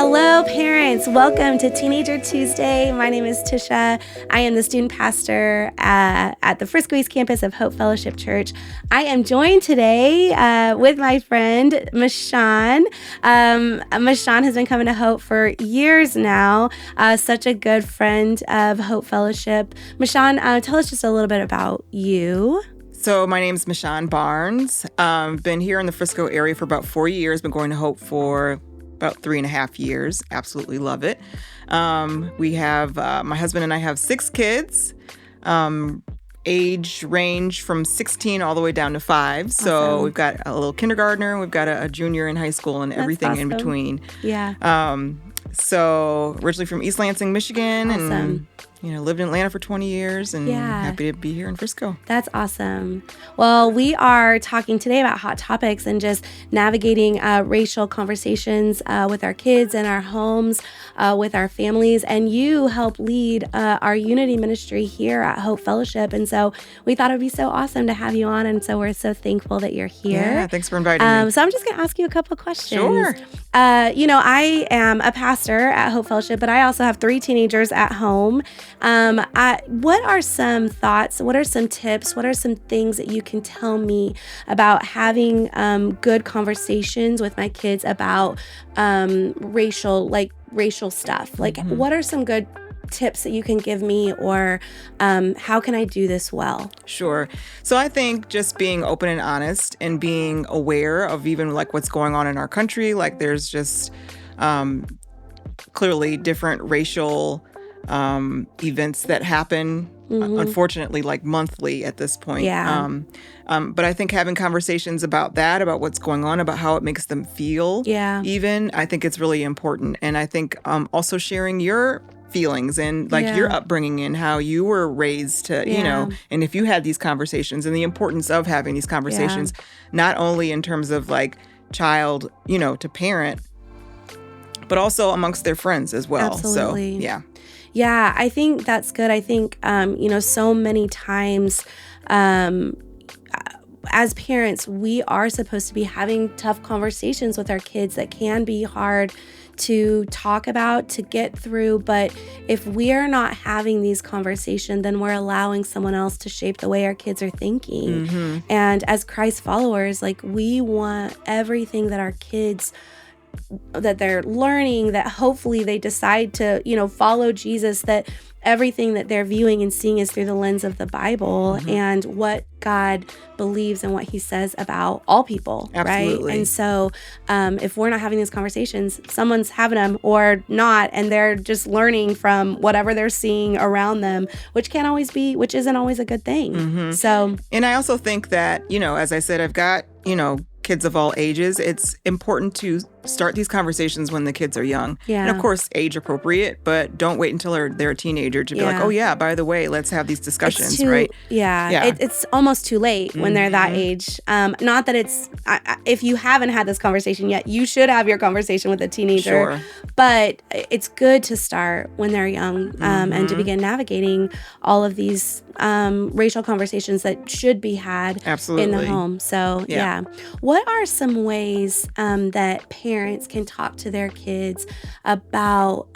Hello, parents. Welcome to Teenager Tuesday. My name is Tisha. I am the student pastor at the Frisco East campus of Hope Fellowship Church. I am joined today with my friend, Michon. Michon has been coming to Hope for years now. Such a good friend of Hope Fellowship. Michon, tell us just a little bit about you. So my name's Michon Barnes. Been here in the Frisco area for about 4 years. Been going to Hope for about 3.5 years. Absolutely love it. We have, my husband and I have 6 kids. Age range from 16 all the way down to 5. So Awesome. we've got a little kindergartner, we've got a junior in high school, and everything in between. Yeah. So originally from East Lansing, Michigan, Awesome. and lived in Atlanta for 20 years, and happy to be here in Frisco. That's awesome. Well, we are talking today about hot topics and just navigating racial conversations with our kids and our homes, with our families. And you help lead our unity ministry here at Hope Fellowship. And so we thought it would be so awesome to have you on. And so we're so thankful that you're here. Yeah, thanks for inviting me. So I'm just going to ask you a couple of questions. Sure. I am a pastor at Hope Fellowship, but I also have 3 teenagers at home. What are some thoughts? What are some tips? What are some things that you can tell me about having good conversations with my kids about racial stuff? Like, what are some good tips that you can give me, or how can I do this well? Sure. So I think just being open and honest and being aware of even like what's going on in our country. Like there's just clearly different racial events that happen, unfortunately, like monthly at this point. Yeah. But I think having conversations about that, about what's going on, about how it makes them feel, even, I think it's really important. And I think also sharing your feelings and like your upbringing and how you were raised to, and if you had these conversations and the importance of having these conversations, not only in terms of like child, to parent, but also amongst their friends as well. Absolutely. So, Yeah, I think that's good. I think, so many times as parents, we are supposed to be having tough conversations with our kids that can be hard to talk about, to get through. But if we are not having these conversations, then we're allowing someone else to shape the way our kids are thinking. And as Christ followers, like we want everything that our kids that they're learning, that hopefully they decide to, follow Jesus, that everything that they're viewing and seeing is through the lens of the Bible and what God believes and what he says about all people. Absolutely. Right? And so if we're not having these conversations, someone's having them or not, and they're just learning from whatever they're seeing around them, which isn't always a good thing. So, and I also think that, as I said, I've got, kids of all ages. It's important to start these conversations when the kids are young. Yeah. And of course, age appropriate, but don't wait until they're a teenager to be like, oh yeah, by the way, let's have these discussions, right? It's almost too late when they're that age. Not that it's, if you haven't had this conversation yet, you should have your conversation with a teenager. Sure. But it's good to start when they're young and to begin navigating all of these racial conversations that should be had in the home. So, What are some ways that parents can talk to their kids about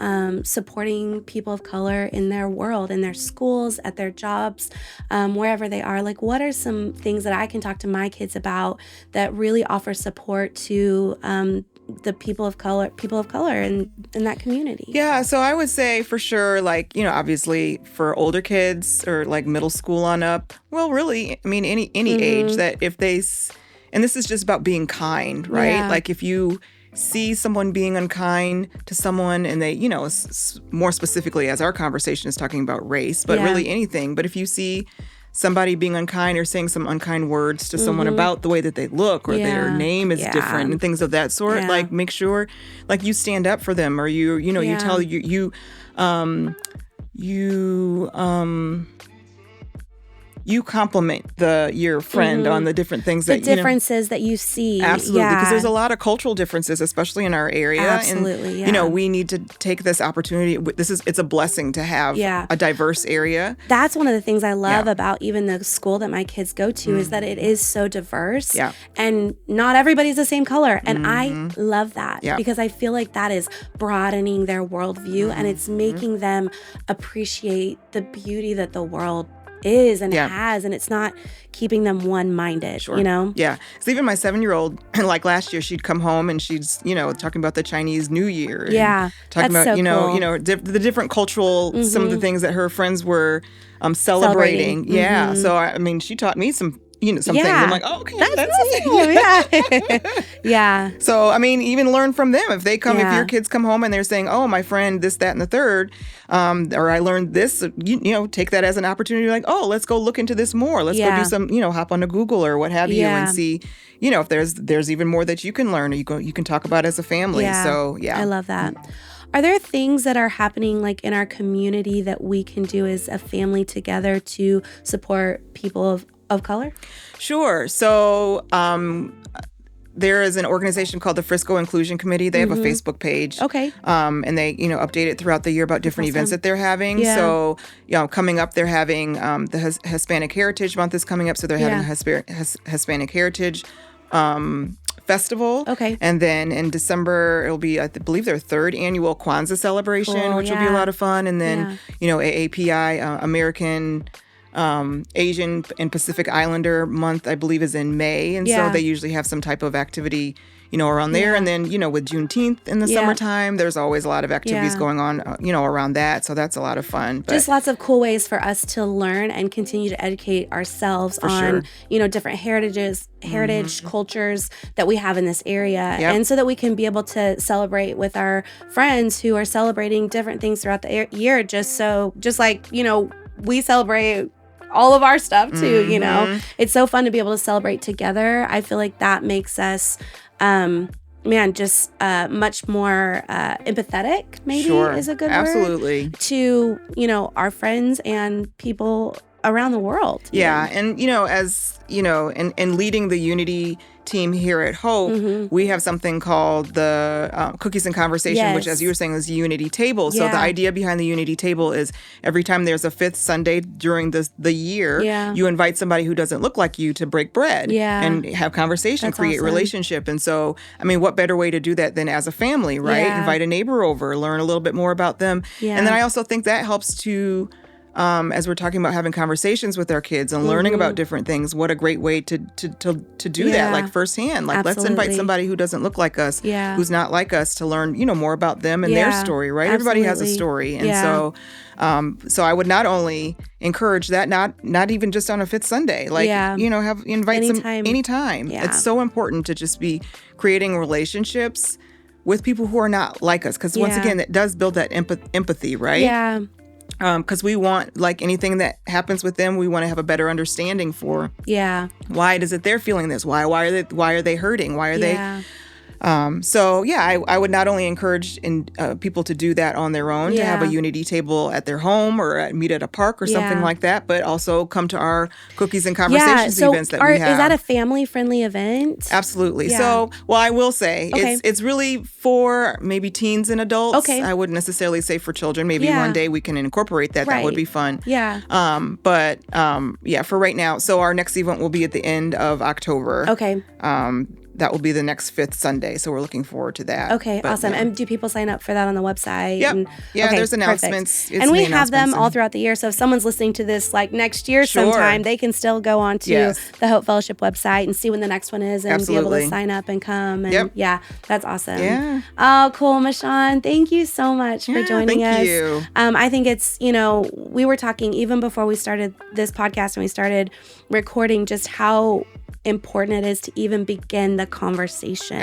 supporting people of color in their world, in their schools, at their jobs, wherever they are? Like, what are some things that I can talk to my kids about that really offer support to the people of color in that community? Yeah, so I would say for sure, like, obviously for older kids or like middle school on up, well, really, I mean, any age that if they, and this is just about being kind, right? Yeah. Like if you see someone being unkind to someone and they, more specifically as our conversation is talking about race, but really anything, but if you see somebody being unkind or saying some unkind words to someone about the way that they look or their name is different and things of that sort, like make sure like you stand up for them or you tell you you compliment your friend on the different things the differences that you see. Absolutely, because there's a lot of cultural differences, especially in our area. Absolutely, and we need to take this opportunity. It's a blessing to have a diverse area. That's one of the things I love about even the school that my kids go to is that it is so diverse. Yeah. And not everybody's the same color. And I love that because I feel like that is broadening their worldview and it's making them appreciate the beauty that the world is and has, and it's not keeping them one-minded, you know? Yeah. So even my 7-year-old, like last year, she'd come home and she's, talking about the Chinese New Year. Yeah. Talking about, cool. The different cultural, some of the things that her friends were celebrating. Yeah. So, I mean, she taught me some things. I'm like, oh, okay, that's cool. Yeah. Yeah. So, I mean, even learn from them. If they come, if your kids come home and they're saying, oh, my friend, this, that, and the third, or I learned this, take that as an opportunity, like, oh, let's go look into this more. Let's go do some, hop onto Google or what have you and see, if there's even more that you can learn or you can talk about as a family. Yeah. So, I love that. Are there things that are happening like in our community that we can do as a family together to support people of color? Sure. So there is an organization called the Frisco Inclusion Committee. They have a Facebook page. Okay. And they, update it throughout the year about different events that they're having. Yeah. So, coming up, they're having the Hispanic Heritage Month is coming up. So they're having a Hispanic Heritage Festival. Okay. And then in December, it'll be, I believe, their 3rd annual Kwanzaa celebration, which will be a lot of fun. And then, AAPI, American Asian and Pacific Islander month, I believe, is in May. And so they usually have some type of activity, around there. And then, with Juneteenth in the summertime, there's always a lot of activities going on, around that. So that's a lot of fun. Just lots of cool ways for us to learn and continue to educate ourselves on, different heritage cultures that we have in this area. Yep. And so that we can be able to celebrate with our friends who are celebrating different things throughout the year. Just like, we celebrate all of our stuff too, It's so fun to be able to celebrate together. I feel like that makes us, much more empathetic, maybe is a good word. To, our friends and people around the world. Yeah. And, as, and leading the Unity team here at Hope, we have something called the Cookies and Conversation, which, as you were saying, is the Unity Table. So the idea behind the Unity Table is every time there's a 5th Sunday during the year, you invite somebody who doesn't look like you to break bread and have conversation, create relationship. And so, I mean, what better way to do that than as a family, right? Invite a neighbor over, learn a little bit more about them. And then I also think that helps to as we're talking about having conversations with our kids and learning about different things, what a great way to do that, like firsthand. Like, let's invite somebody who doesn't look like us, who's not like us, to learn, more about them and their story, right? Everybody has a story. And so I would not only encourage that, not even just on a 5th Sunday, like, invite them anytime. Yeah. It's so important to just be creating relationships with people who are not like us. Because once again, it does build that empathy, right? Yeah. Because we want, like anything that happens with them, we want to have a better understanding for. Yeah. Why is it they're feeling this? Why are they hurting? Why are they? I would not only encourage people to do that on their own, to have a Unity Table at their home or meet at a park or something like that, but also come to our Cookies and Conversations events that we have. Is that a family-friendly event? Absolutely. Yeah. So, I will say it's really for maybe teens and adults. Okay. I wouldn't necessarily say for children. Maybe one day we can incorporate that. Right. That would be fun. Yeah. For right now. So our next event will be at the end of October. Okay. That will be the next 5th Sunday, so we're looking forward to that. Okay, awesome. And do people sign up for that on the website? Yep. There's announcements. And we have them all throughout the year, so if someone's listening to this like next year sometime, they can still go on to the Hope Fellowship website and see when the next one is and be able to sign up and come. And that's awesome. Yeah. Oh, cool, Michon. Thank you so much for joining us. Thank you. I think it's, we were talking even before we started this podcast and we started recording just how important it is to even begin the conversation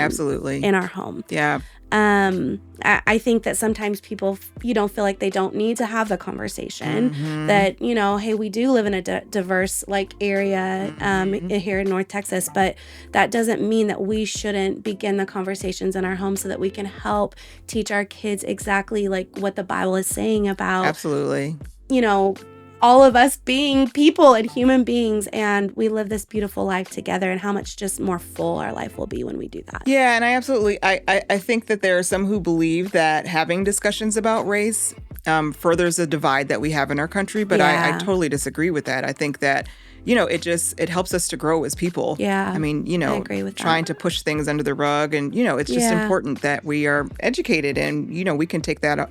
in our home. Yeah. I think that sometimes people, feel like they don't need to have the conversation that, hey, we do live in a diverse area here in North Texas, but that doesn't mean that we shouldn't begin the conversations in our home so that we can help teach our kids exactly like what the Bible is saying about, all of us being people and human beings, and we live this beautiful life together, and how much just more full our life will be when we do that. Yeah, and I think that there are some who believe that having discussions about race furthers the divide that we have in our country, but I totally disagree with that. I think that, it helps us to grow as people. Yeah. I mean, I agree with trying that. to push things under the rug, and, it's just important that we are educated, and, we can take that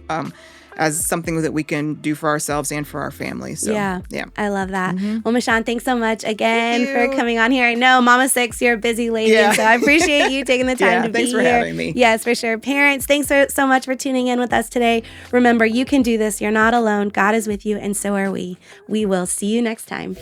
as something that we can do for ourselves and for our family. So, yeah. I love that. Well, Michon, thanks so much again for coming on here. I know Mama Six, you're a busy lady, so I appreciate you taking the time to be here. Thanks for having me. Yes, for sure. Parents, thanks so much for tuning in with us today. Remember, you can do this. You're not alone. God is with you, and so are we. We will see you next time.